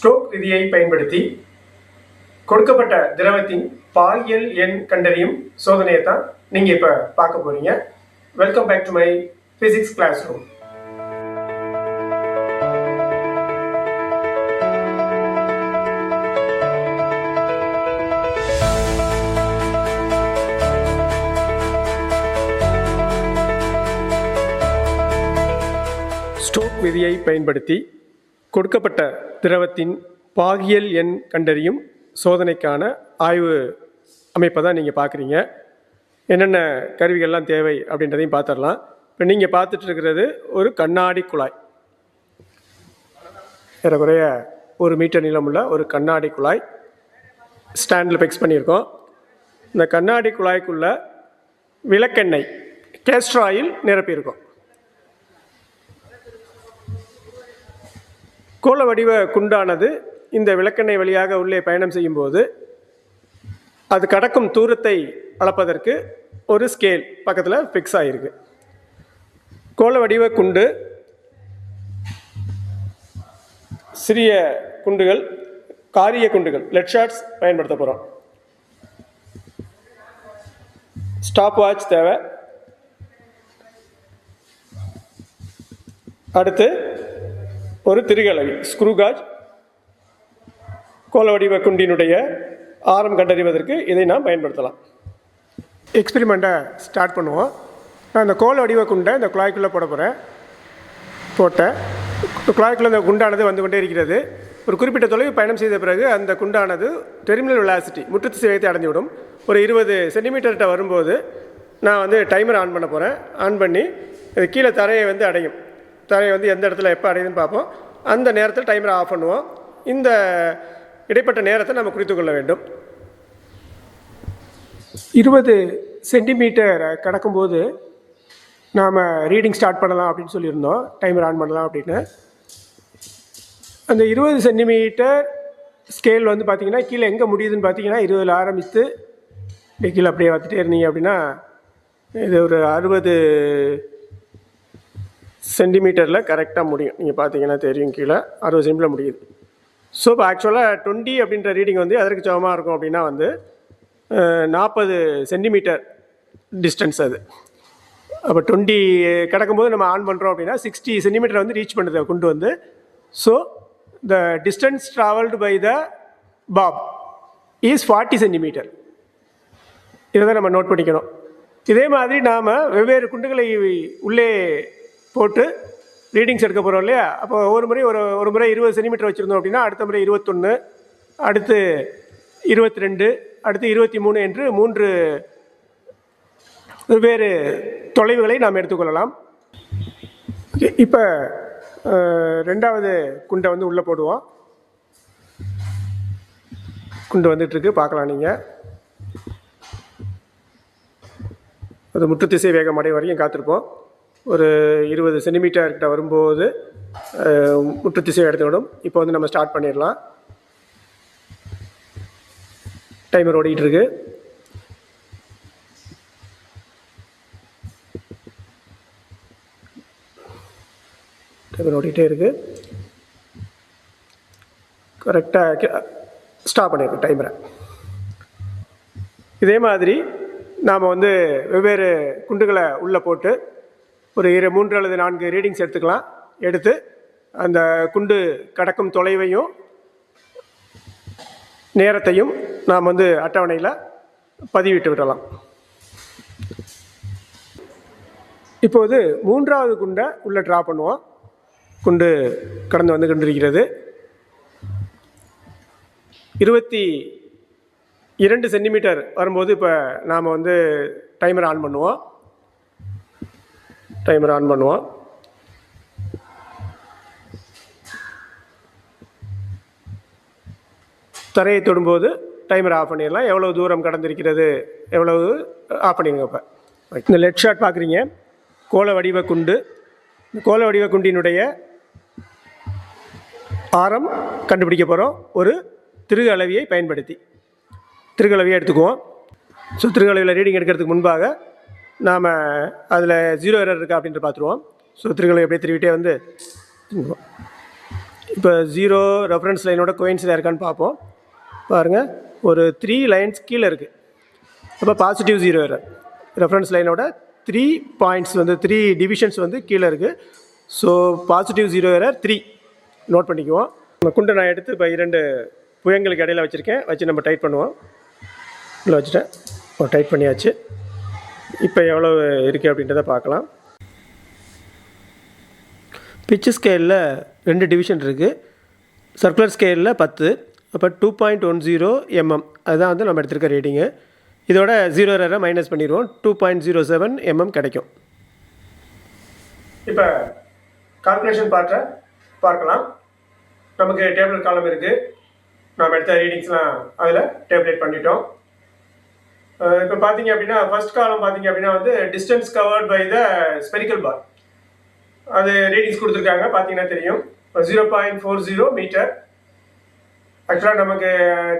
Stroke விதியை பயன்படுத்தி கொடுக்கப்பட்ட திரவத்தின் பாலியல் எண் கண்டறியும் சோதனையை தான் நீங்கள் இப்போ பார்க்க போறீங்க. Welcome back to my physics class room. Stokes விதியை பயன்படுத்தி கொடுக்கப்பட்ட திரவத்தின் பாகியல் எண் கண்டறியும் சோதனைக்கான ஆய்வு அமைப்பை தான் நீங்கள் பார்க்குறீங்க. என்னென்ன கருவிகள்லாம் தேவை அப்படின்றதையும் பார்த்துடலாம். இப்போ நீங்கள் பார்த்துட்டு இருக்கிறது ஒரு கண்ணாடி குழாய், ஏறக்குறைய 1 மீட்டர் நீளமுள்ள ஒரு கண்ணாடி குழாய் ஸ்டாண்டில் ஃபிக்ஸ் பண்ணியிருக்கோம். இந்த கண்ணாடி குழாய்க்குள்ள விளக்கெண்ணெய் கேஸ்டர் ஆயில் நிரப்பியிருக்கோம். கோள வடிவ குண்டானது இந்த விளக்கெண்ணெய் வழியாக உள்ளே பயணம் செய்யும்போது அது கடக்கும் தூரத்தை அளப்பதற்கு ஒரு ஸ்கேல் பக்கத்தில் ஃபிக்ஸ் ஆகிருக்கு. கோள வடிவ குண்டு, சிறிய குண்டுகள், காரிய குண்டுகள், லெட் ஷாட்ஸ் பயன்படுத்த போகிறோம். ஸ்டாப் வாட்ச் தேவை. அடுத்து ஒரு திருகலவி ஸ்க்ரூ காஜ். கோள வடிவ குண்டினுடைய ஆரம் கண்டறிவதற்கு இதை நாம் பயன்படுத்தலாம். எக்ஸ்பெரிமெண்ட்டை ஸ்டார்ட் பண்ணுவோம். நான் இந்த கோள வடிவ குண்டை இந்த குழாய்க்குள்ளே போட போகிறேன். போட்டேன். குழாய்க்குள்ளே இந்த குண்டானது வந்து கொண்டே இருக்கிறது. ஒரு குறிப்பிட்ட தொலைவு பயணம் செய்த பிறகு அந்த குண்டானது டெர்மினல் வெலாசிட்டி முற்றுத்திசை வேகத்தை அடைந்துவிடும். ஒரு 20 சென்டிமீட்டர்கிட்ட வரும்போது நான் டைமர் ஆன் பண்ண போகிறேன். ஆன் பண்ணி இது கீழே தரையை அடையும். தரையை எந்த இடத்துல எப்போ அடையுதுன்னு பார்ப்போம். அந்த நேரத்தில் டைமரை ஆஃப் பண்ணுவோம். இந்த இடைப்பட்ட நேரத்தை நம்ம குறித்து கொள்ள வேண்டும். 20 சென்டிமீட்டர் கடக்கும்போது நாம் ரீடிங் ஸ்டார்ட் பண்ணலாம் அப்படின்னு சொல்லியிருந்தோம். டைமர் ஆன் பண்ணலாம் அப்படின்னு. அந்த 20 சென்டிமீட்டர் ஸ்கேல் பார்த்திங்கன்னா கீழே எங்கே முடியுதுன்னு பார்த்தீங்கன்னா 20 ஆரம்பித்து கீழே அப்படியே வந்துட்டே இருந்தீங்க அப்படின்னா இது ஒரு 60 சென்டிமீட்டரில் கரெக்டாக முடியும். நீங்கள் பார்த்தீங்கன்னா தெரியும், கீழே 60 சென்டிமீட்டர் முடியுது. ஸோ இப்போ ஆக்சுவலாக 20 அப்படின்ற ரீடிங் அதற்கு சமமாக இருக்கும் அப்படின்னா 40 சென்டிமீட்டர் டிஸ்டன்ஸ் அது. அப்போ 20 கிடக்கும்போது நம்ம ஆன் பண்ணுறோம் அப்படின்னா 60 சென்டிமீட்டர் ரீச் பண்ணுது கொண்டு so the distance travelled by the bob is 40 centimetre. இதை தான் நம்ம நோட் பண்ணிக்கணும். இதே மாதிரி நாம் வெவ்வேறு குண்டுகளை உள்ளே போட்டு ரீடிங்ஸ் எடுக்க போகிறோம் இல்லையா? அப்போ ஒரு முறை 20 சென்டிமீட்டர் வச்சுருந்தோம் அப்படின்னா அடுத்த முறை 21, அடுத்து 22, அடுத்து 23 என்று 3 வெவ்வேறு தொலைவுகளை நாம் எடுத்துக்கொள்ளலாம். இப்போ 2வது குண்டை உள்ளே போடுவோம். குண்டு வந்துட்டுருக்கு, பார்க்கலாம் நீங்கள். அது முற்றுத்திசை வேகம் அடை வரைக்கும் காத்திருப்போம். ஒரு 20 சென்டிமீட்டர் கிட்ட வரும்போது முற்றுத்திசை எடுத்துவிடும். இப்போ நம்ம ஸ்டார்ட் பண்ணிடலாம். டைமர் ஓடிட்டுருக்கு. டைமர் ஓடிட்டே இருக்கு. கரெக்டாக ஸ்டாப் பண்ணியிருக்கு டைமரை. இதே மாதிரி நாம் வெவ்வேறு குண்டுகளை உள்ளே போட்டு ஒரு 3 அல்லது 4 ரீடிங்ஸ் எடுத்துக்கலாம். எடுத்து அந்த குண்டு கடக்கும் தொலைவையும் நேரத்தையும் நாம் அட்டவணையில் பதிவிட்டு விடலாம். இப்போது 3வது குண்டை உள்ளே ட்ரா பண்ணுவோம். குண்டு கடந்து கொண்டிருக்கிறது. 22 சென்டிமீட்டர் வரும்போது இப்போ நாம் டைமர் ஆன் பண்ணுவோம். தரையை தொடும்போது டைமர் ஆஃப் பண்ணிடலாம். எவ்வளவு தூரம் கடந்திருக்கிறது எவ்வளவு ஆஃப் பண்ணிடுங்க. இப்போ இந்த லெட் ஷாட் பார்க்குறீங்க. கோள வடிவ குண்டு. கோள வடிவ குண்டினுடைய ஆரம் கண்டுபிடிக்க போகிறோம் ஒரு திருகு அளவியை பயன்படுத்தி. திருகு அளவியை எடுத்துக்குவோம். ஸோ திருகு அளவியில் ரீடிங் எடுக்கிறதுக்கு முன்பாக நாம் அதில் 0 எரர் இருக்கா அப்படின்ட்டு பார்த்துருவோம். ஸோ திருகு அளவி அப்படியே திருவிட்டே இப்போ 0 ரெஃபரன்ஸ் லைனோட கோயின்சிடாக இருக்கான்னு பார்ப்போம். பாருங்கள், ஒரு 3 லைன்ஸ் கீழே இருக்குது. அப்போ பாசிட்டிவ் 0 எரர். ரெஃபரன்ஸ் லைனோட 3 பாயிண்ட்ஸ் வந்து 3 டிவிஷன்ஸ் வந்து கீழே இருக்குது. ஸோ பாசிட்டிவ் 0 எரர் 3 நோட் பண்ணிக்குவோம். நம்ம குண்டை நான் எடுத்து இப்போ 2 புயங்களுக்கு இடையில வச்சுருக்கேன். வச்சு நம்ம டைட் பண்ணுவோம். இல்லை வச்சுட்டேன். டைட் பண்ணியாச்சு. இப்போ எவ்வளோ இருக்குது அப்படின்றத பார்க்கலாம். பிச்சு ஸ்கேலில் 2 டிவிஷன் இருக்குது. சர்க்குலர் ஸ்கேலில் 10. அப்போ 2.10 mm அதுதான் வந்து நம்ம எடுத்துருக்க ரீடிங்கு. இதோட 0 எரரை மைனஸ் பண்ணிடுவோம். 2.07 mm கிடைக்கும். இப்போ கால்குலேஷன் பார்ட்டை பார்க்கலாம். நமக்கு டேபிள் காலம் இருக்குது. நம்ம எடுத்த ரீடிங்ஸ்லாம் அதில் டேப்லேட் பண்ணிட்டோம். இப்போ பார்த்தீங்க அப்படின்னா ஃபர்ஸ்ட் காலம் பார்த்தீங்க அப்படின்னா வந்து distance covered by the spherical ball, அது ரீடிங்ஸ் கொடுத்துருக்காங்க. பார்த்தீங்கன்னா தெரியும் 0.40 மீட்டர். ஆக்சுவலாக நமக்கு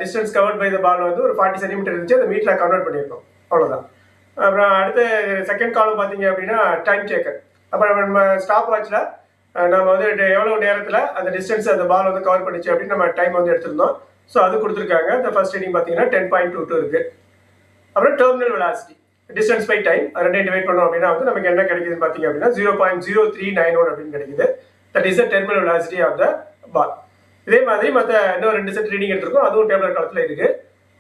distance covered by the ball வந்து ஒரு 40 சென்டிமீட்டர் இருந்துச்சு. அதை மீட்டரில் கன்வெர்ட் பண்ணியிருக்கோம், அவ்வளோதான். அப்புறம் அடுத்த செகண்ட் காலம் பார்த்தீங்க அப்படின்னா டைம் டேக்கர். அப்புறம் நம்ம ஸ்டாப் வாட்சில் நம்ம வந்து எவ்வளோ நேரத்தில் அந்த டிஸ்டன்ஸ் அந்த பால் வந்து கவர் பண்ணிச்சு அப்படின்னு நம்ம டைம் வந்து எடுத்திருந்தோம். ஸோ அது கொடுத்துருக்காங்க. இந்த ஃபர்ஸ்ட் ரீடிங் பார்த்தீங்கன்னா 10.22 இருக்குது. அப்புறம் terminal velocity, distance by time, ரெண்டையும் டிவைட் பண்ணோம் அப்படின்னா வந்து நமக்கு என்ன கிடைக்குதுன்னு பார்த்தீங்க அப்படின்னா 0.0391 அப்படின்னு கிடைக்குது. That is the terminal velocity of the ball. இதே மாதிரி மற்ற இன்னும் 2 செட் ரீடிங் எடுத்திருக்கோம். அதுவும் டேபிளர் காலத்தில் இருக்குது.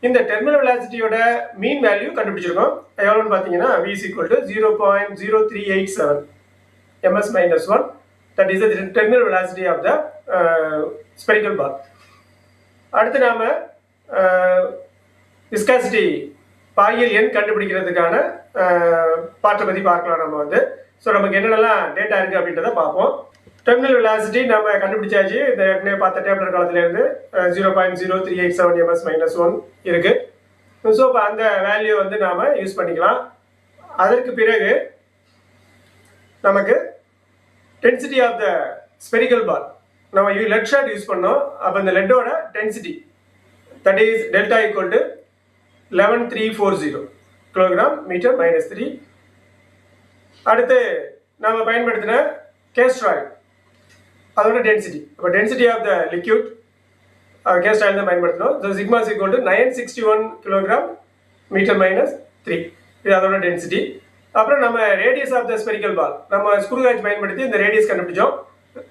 இந்த டெர்மினல் வெலாசிட்டியோட மீன் வேல்யூ கண்டுபிடிச்சிருக்கோம். எவ்வளோன்னு பார்த்தீங்கன்னா v is equal to 0.0387 ms minus 1. That is the terminal velocity of the spherical ball. அடுத்து நாம விஸ்காசிட்டி பாயியல் எண் கண்டுபிடிக்கிறதுக்கான பாட்டை பற்றி பார்க்கலாம் நம்ம வந்து. ஸோ நமக்கு என்னென்னலாம் டேட்டா இருக்குது அப்படின்றத பார்ப்போம். டெர்மினல் வெலாசிட்டி நம்ம கண்டுபிடிச்சாச்சு. இந்த ஏற்கனவே பார்த்த டேபிளர் காலத்துலேருந்து 0.0387 ms minus 1 இருக்குது. ஸோ இப்போ அந்த வேல்யூ வந்து நாம் யூஸ் பண்ணிக்கலாம். அதற்கு பிறகு நமக்கு density of the spherical ball நம்ம லெட் ஷாட் யூஸ் பண்ணோம். அப்போ இந்த லெட்டோட density that is delta equal to 11340 kilogram metre minus 3. அடுத்து நம்ம பயன்படுத்தின கேஸ்டர் ஆயில், அதோட டென்சிட்டி. இப்போ density of the liquid castor oil தான் பயன்படுத்தணும். So sigma is equal to 961 kilogram metre minus 3. இது அதோட டென்சிட்டி. அப்புறம் நம்ம radius of the spherical ball நம்ம ஸ்க்ரூ கேஜ் பயன்படுத்தி இந்த ரேடியஸ் கண்டுபிடிச்சோம்.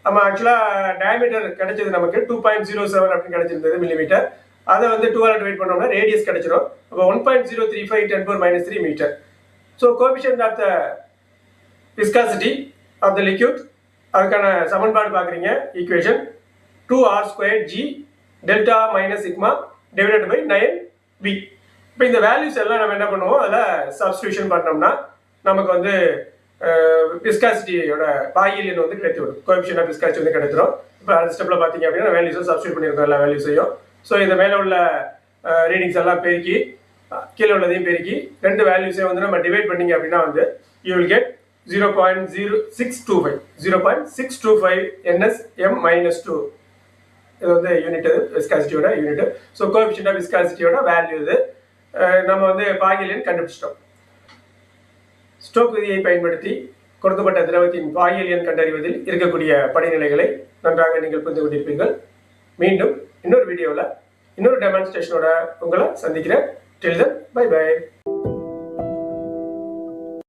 நம்ம ஆக்சுவலாக டயமீட்டர் கிடைச்சது நமக்கு 2.07 அப்படின்னு கிடைச்சிருந்தது மில்லிமீட்டர். அதை வந்து 2 டிவைட் பண்ணோம்னா ரேடியஸ் கிடைச்சிடும். அப்போ 1.035 10⁻³ மீட்டர். So coefficient of the viscosity of the liquid, அதுக்கான சமன்பாடு பார்க்குறீங்க. Equation 2r²g delta minus sigma divided by 9b. இப்போ இந்த வேல்யூஸ் எல்லாம் நம்ம என்ன பண்ணுவோம், அதில் சப்ஸ்டியூஷன் பண்ணோம்னா நமக்கு வந்து விஸ்காசிட்டியோட பாயியல் எண் வந்து கிடைத்துவிடும். கோஎஃபிஷியன்ட் ஆஃப் விஸ்காசிட்டி வந்து கிடைச்சிடும். இப்போ அடுத்த ஸ்டெப்பில் பார்த்தீங்க அப்படின்னா வேல்யூஸும் சப்ஸ்டியூட் பண்ணியிருக்கோம், எல்லா வேல்யூஸையும். ஸோ இந்த மேலே உள்ள ரீடிங்ஸ் எல்லாம் பெருக்கி கீழே உள்ளதையும் பெருக்கி 2 வேல்யூஸையும் வந்து நம்ம டிவைட் பண்ணிங்க அப்படின்னா வந்து you will get 0.625 NSM minus 2. இது வந்து யூனிட், விஸ்காசிட்டியோட யூனிட். ஸோ கோஎஃபிஷியன்ட் ஆஃப் விஸ்காசிட்டியோட வேல்யூ இது. நம்ம வந்து பாயியல் எண் கண்டுபிடிச்சிட்டோம். ஸ்டோக் விதியை பயன்படுத்தி கொடுக்கப்பட்ட திரவத்தின் பாயியல் எண் கண்டறிவதில் இருக்கக்கூடிய படிநிலைகளை நன்றாக நீங்கள் புரிந்து கொண்டிருப்பீர்கள். மீண்டும் இன்னொரு வீடியோவில் இன்னொரு டெமான்ஸ்ட்ரேஷனோட உங்களை சந்திக்கிறேன். டில் தென் பை பை.